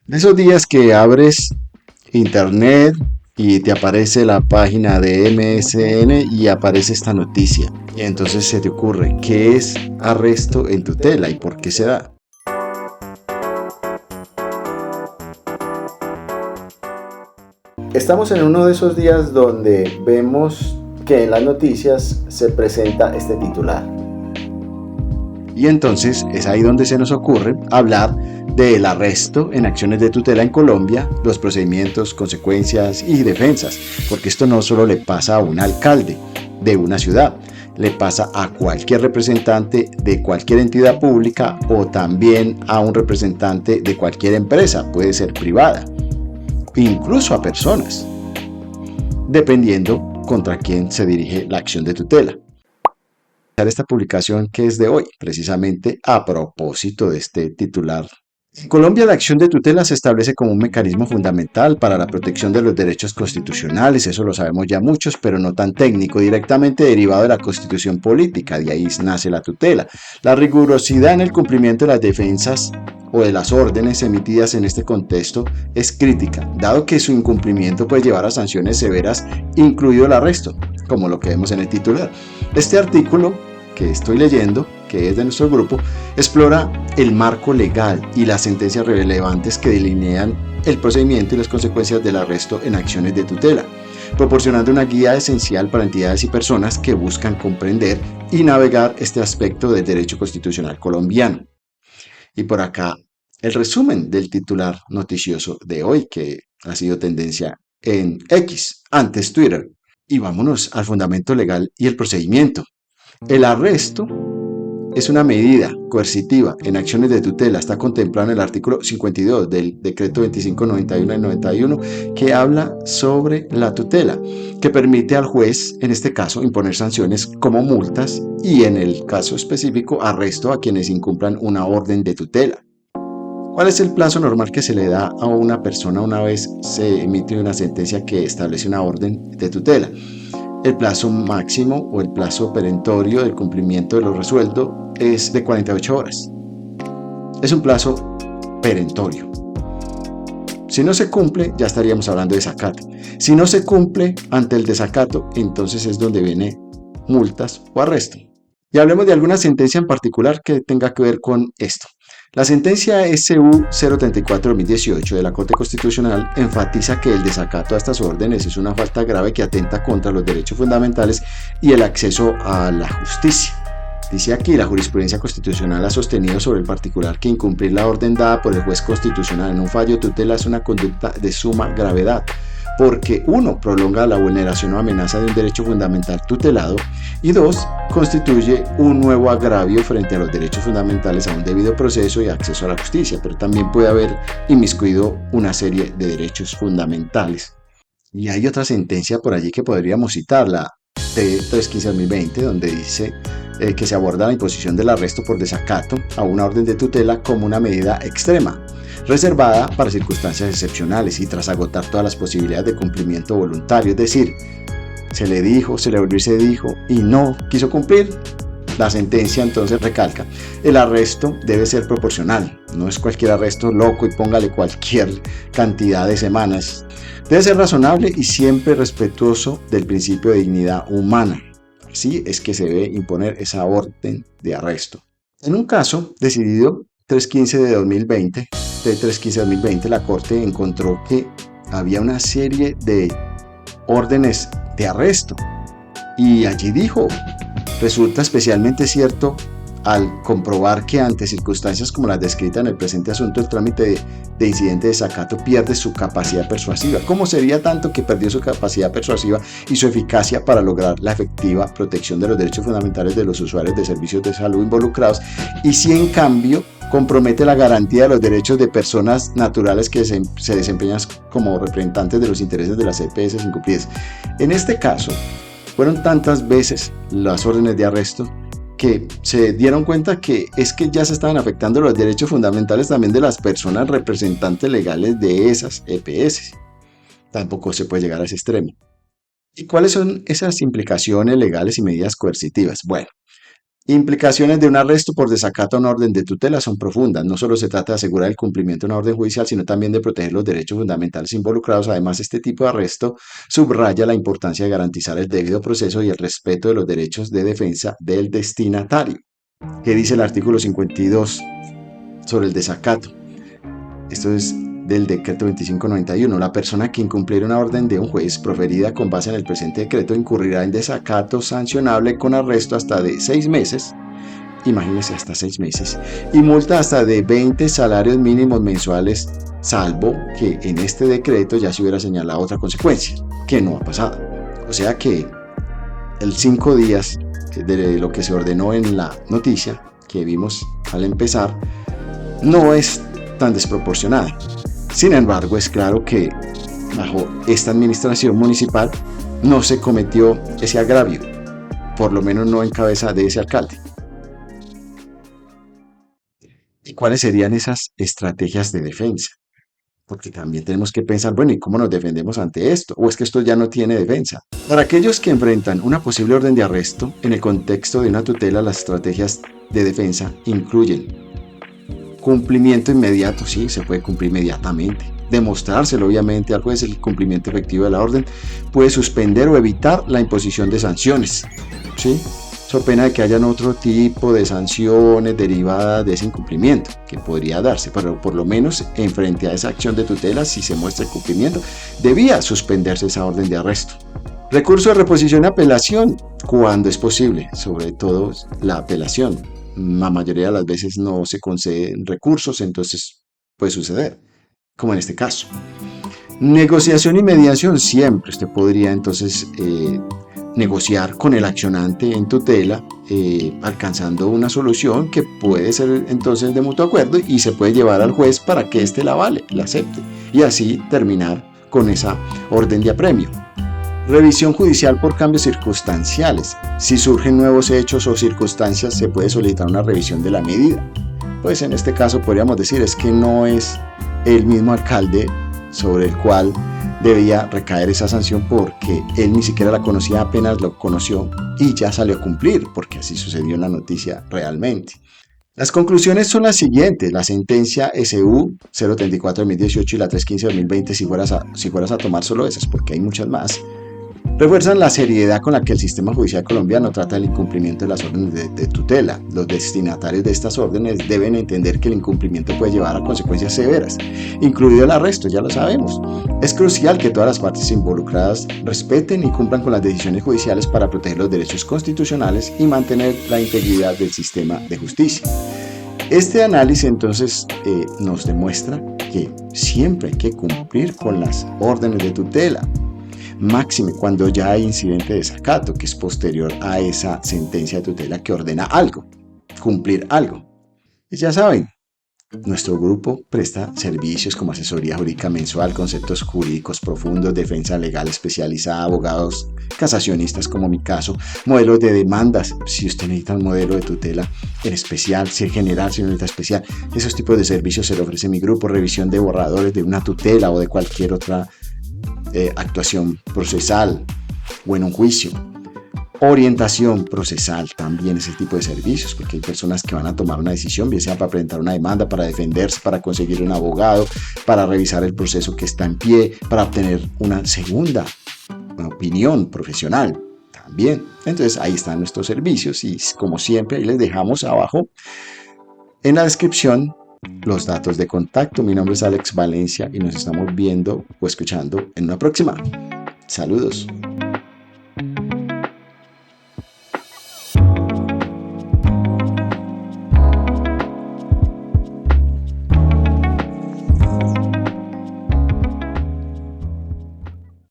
De esos días que abres internet y te aparece la página de MSN y aparece esta noticia. Y entonces se te ocurre, ¿qué es arresto en tutela y por qué se da? Estamos en uno de esos días donde vemos que en las noticias se presenta este titular. Y entonces es ahí donde se nos ocurre hablar del arresto en acciones de tutela en Colombia, los procedimientos, consecuencias y defensas, porque esto no solo le pasa a un alcalde de una ciudad, le pasa a cualquier representante de cualquier entidad pública o también a un representante de cualquier empresa, puede ser privada, incluso a personas, dependiendo contra quién se dirige la acción de tutela. Esta publicación que es de hoy, precisamente a propósito de este titular. En Colombia, la acción de tutela se establece como un mecanismo fundamental para la protección de los derechos constitucionales, eso lo sabemos ya muchos, pero no tan técnico, directamente derivado de la constitución política, de ahí nace la tutela. La rigurosidad en el cumplimiento de las defensas o de las órdenes emitidas en este contexto es crítica, dado que su incumplimiento puede llevar a sanciones severas, incluido el arresto, como lo que vemos en el titular. Este artículo que estoy leyendo, que es de nuestro grupo, explora el marco legal y las sentencias relevantes que delinean el procedimiento y las consecuencias del arresto en acciones de tutela, proporcionando una guía esencial para entidades y personas que buscan comprender y navegar este aspecto del derecho constitucional colombiano. Y por acá el resumen del titular noticioso de hoy, que ha sido tendencia en X, antes Twitter. Y vámonos al fundamento legal y el procedimiento. El arresto es una medida coercitiva en acciones de tutela, está contemplado en el artículo 52 del decreto 2591 del 91, que habla sobre la tutela, que permite al juez, en este caso, imponer sanciones como multas y, en el caso específico, arresto a quienes incumplan una orden de tutela. ¿Cuál es el plazo normal que se le da a una persona una vez se emite una sentencia que establece una orden de tutela? El plazo máximo o el plazo perentorio del cumplimiento de lo resuelto es de 48 horas. Es un plazo perentorio. Si no se cumple, ya estaríamos hablando de desacato. Si no se cumple ante el desacato, entonces es donde viene multas o arresto. Y hablemos de alguna sentencia en particular que tenga que ver con esto. La sentencia SU 034-2018 de la Corte Constitucional enfatiza que el desacato a estas órdenes es una falta grave que atenta contra los derechos fundamentales y el acceso a la justicia. Dice aquí, la jurisprudencia constitucional ha sostenido sobre el particular que incumplir la orden dada por el juez constitucional en un fallo de tutela es una conducta de suma gravedad, porque 1. Prolonga la vulneración o amenaza de un derecho fundamental tutelado y 2. Constituye un nuevo agravio frente a los derechos fundamentales a un debido proceso y acceso a la justicia, pero también puede haber inmiscuido una serie de derechos fundamentales. Y hay otra sentencia por allí que podríamos citar, la T315-2020, donde dice que se aborda la imposición del arresto por desacato a una orden de tutela como una medida extrema, reservada para circunstancias excepcionales y tras agotar todas las posibilidades de cumplimiento voluntario, es decir, se le dijo, se le volvió y se dijo y no quiso cumplir. La sentencia entonces recalca, el arresto debe ser proporcional, no es cualquier arresto loco y póngale cualquier cantidad de semanas. Debe ser razonable y siempre respetuoso del principio de dignidad humana. Así es que se debe imponer esa orden de arresto. En un caso decidido 315 de 2020, T315-2020, la Corte encontró que había una serie de órdenes de arresto y allí dijo, resulta especialmente cierto al comprobar que ante circunstancias como las descritas en el presente asunto, el trámite de incidente de desacato pierde su capacidad persuasiva. ¿Cómo sería tanto que perdió su capacidad persuasiva y su eficacia para lograr la efectiva protección de los derechos fundamentales de los usuarios de servicios de salud involucrados? Y si en cambio compromete la garantía de los derechos de personas naturales que se desempeñan como representantes de los intereses de las EPS incumplidas. En este caso, fueron tantas veces las órdenes de arresto que se dieron cuenta que es que ya se estaban afectando los derechos fundamentales también de las personas representantes legales de esas EPS. Tampoco se puede llegar a ese extremo. ¿Y cuáles son esas implicaciones legales y medidas coercitivas? Bueno, Implicaciones de un arresto por desacato a una orden de tutela son profundas. No solo se trata de asegurar el cumplimiento de una orden judicial, sino también de proteger los derechos fundamentales involucrados. Además, este tipo de arresto subraya la importancia de garantizar el debido proceso y el respeto de los derechos de defensa del destinatario. ¿Qué dice el artículo 52 sobre el desacato? Esto es del decreto 2591. La persona que incumpliera una orden de un juez proferida con base en el presente decreto incurrirá en desacato sancionable con arresto hasta de 6 meses, imagínense, hasta 6 meses, y multa hasta de 20 salarios mínimos mensuales, salvo que en este decreto ya se hubiera señalado otra consecuencia, que no ha pasado. O sea que el 5 días de lo que se ordenó en la noticia que vimos al empezar no es tan desproporcionada. Sin embargo, es claro que bajo esta administración municipal no se cometió ese agravio, por lo menos no en cabeza de ese alcalde. ¿Y cuáles serían esas estrategias de defensa? Porque también tenemos que pensar, bueno, ¿y cómo nos defendemos ante esto? ¿O es que esto ya no tiene defensa? Para aquellos que enfrentan una posible orden de arresto en el contexto de una tutela, las estrategias de defensa incluyen cumplimiento inmediato, sí, se puede cumplir inmediatamente. Demostrárselo obviamente al juez el cumplimiento efectivo de la orden. Puede suspender o evitar la imposición de sanciones, ¿sí? So pena de que hayan otro tipo de sanciones derivadas de ese incumplimiento que podría darse, pero por lo menos en frente a esa acción de tutela, si se muestra el cumplimiento, debía suspenderse esa orden de arresto. Recurso de reposición y apelación, cuando es posible, sobre todo la apelación. La mayoría de las veces no se conceden recursos, entonces puede suceder, como en este caso. Negociación y mediación, siempre usted podría entonces negociar con el accionante en tutela, alcanzando una solución que puede ser entonces de mutuo acuerdo y se puede llevar al juez para que éste la avale, la acepte y así terminar con esa orden de apremio. Revisión judicial por cambios circunstanciales. Si surgen nuevos hechos o circunstancias, se puede solicitar una revisión de la medida. Pues en este caso podríamos decir es que no es el mismo alcalde sobre el cual debía recaer esa sanción porque él ni siquiera la conocía, apenas lo conoció y ya salió a cumplir, porque así sucedió en la noticia realmente. Las conclusiones son las siguientes. La sentencia SU 034-2018 y la 315-2020, si fueras a tomar solo esas, porque hay muchas más, refuerzan la seriedad con la que el sistema judicial colombiano trata el incumplimiento de las órdenes de tutela. Los destinatarios de estas órdenes deben entender que el incumplimiento puede llevar a consecuencias severas, incluido el arresto, ya lo sabemos. Es crucial que todas las partes involucradas respeten y cumplan con las decisiones judiciales para proteger los derechos constitucionales y mantener la integridad del sistema de justicia. Este análisis entonces nos demuestra que siempre hay que cumplir con las órdenes de tutela, máxime cuando ya hay incidente de desacato, que es posterior a esa sentencia de tutela que ordena algo, cumplir algo. Y ya saben, nuestro grupo presta servicios como asesoría jurídica mensual, conceptos jurídicos profundos, defensa legal especializada, abogados casacionistas como mi caso, modelos de demandas, si usted necesita un modelo de tutela en especial, si general, si necesita especial, esos tipos de servicios se le ofrece mi grupo, revisión de borradores de una tutela o de cualquier otra actuación procesal o en un juicio. Orientación procesal también es el tipo de servicios, porque hay personas que van a tomar una decisión, bien sea para presentar una demanda, para defenderse, para conseguir un abogado, para revisar el proceso que está en pie, para obtener una segunda opinión profesional también. Entonces ahí están nuestros servicios y como siempre ahí les dejamos abajo en la descripción los datos de contacto. Mi nombre es Alex Valencia y nos estamos viendo o escuchando en una próxima. Saludos.